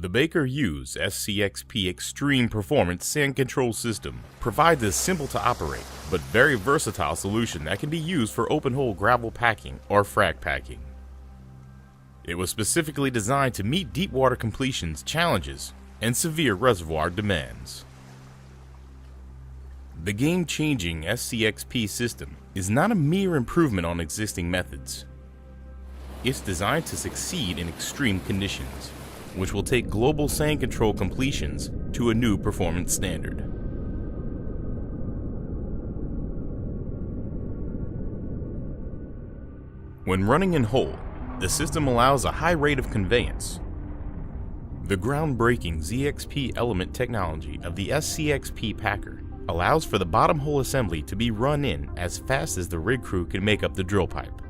The Baker Hughes SCXP Extreme Performance Sand Control System provides a simple-to-operate but very versatile solution that can be used for open-hole gravel packing or frac packing. It was specifically designed to meet deep water completions challenges and severe reservoir demands. The game-changing SCXP system is not a mere improvement on existing methods. It's designed to succeed in extreme conditions, which will take global sand control completions to a new performance standard. When running in hole, the system allows a high rate of conveyance. The groundbreaking ZXP element technology of the SCXP packer allows for the bottom hole assembly to be run in as fast as the rig crew can make up the drill pipe.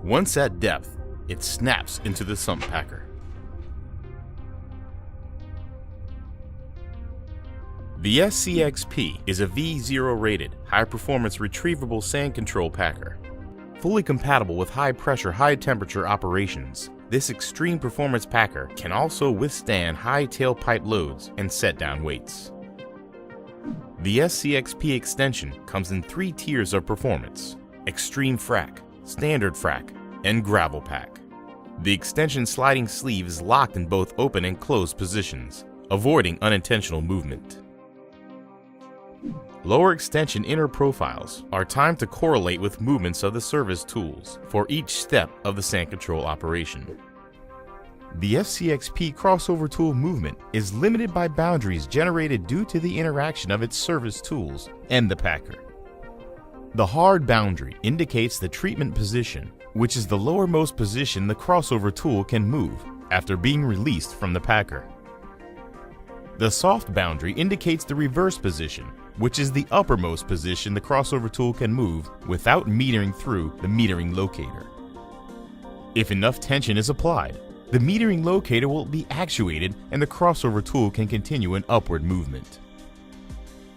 Once at depth, it snaps into the sump packer. The SCXP is a V0 rated, high-performance retrievable sand control packer. Fully compatible with high-pressure, high-temperature operations, this extreme performance packer can also withstand high tailpipe loads and set-down weights. The SCXP extension comes in 3 tiers of performance: Extreme Frac, Standard Frac, and Gravel Pack. The extension sliding sleeve is locked in both open and closed positions, avoiding unintentional movement. Lower extension inner profiles are timed to correlate with movements of the service tools for each step of the sand control operation. The SCXP crossover tool movement is limited by boundaries generated due to the interaction of its service tools and the packer. The hard boundary indicates the treatment position, which is the lowermost position the crossover tool can move after being released from the packer. The soft boundary indicates the reverse position, which is the uppermost position the crossover tool can move without metering through the metering locator. If enough tension is applied, the metering locator will be actuated and the crossover tool can continue an upward movement.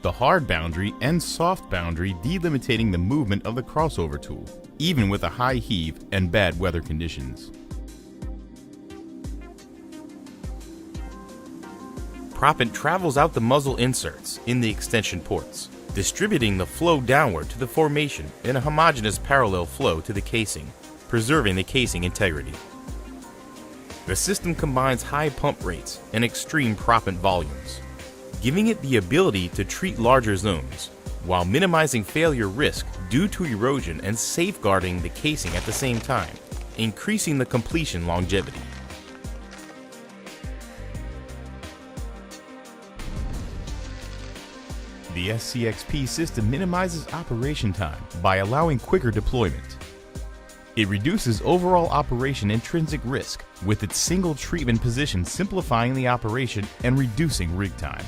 The hard boundary and soft boundary delimiting the movement of the crossover tool, even with a high heave and bad weather conditions. Proppant travels out the muzzle inserts in the extension ports, distributing the flow downward to the formation in a homogeneous parallel flow to the casing, preserving the casing integrity. The system combines high pump rates and extreme proppant volumes, giving it the ability to treat larger zones, while minimizing failure risk due to erosion and safeguarding the casing at the same time, increasing the completion longevity. The SCXP system minimizes operation time by allowing quicker deployment. It reduces overall operation intrinsic risk with its single treatment position, simplifying the operation and reducing rig time.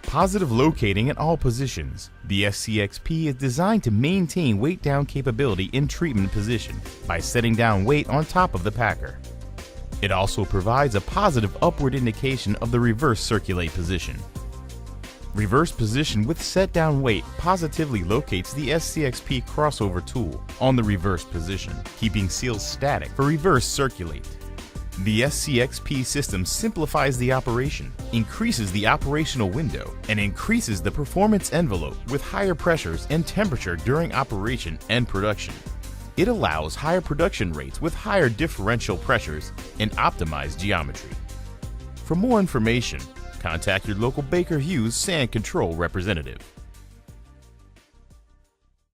Positive locating in all positions. The SCXP is designed to maintain weight down capability in treatment position by setting down weight on top of the packer. It also provides a positive upward indication of the reverse circulate position. Reverse position with set down weight positively locates the SCXP crossover tool on the reverse position, keeping seals static for reverse circulate. The SCXP system simplifies the operation, increases the operational window, and increases the performance envelope with higher pressures and temperature during operation and production. It allows higher production rates with higher differential pressures and optimized geometry. For more information, contact your local Baker Hughes sand control representative.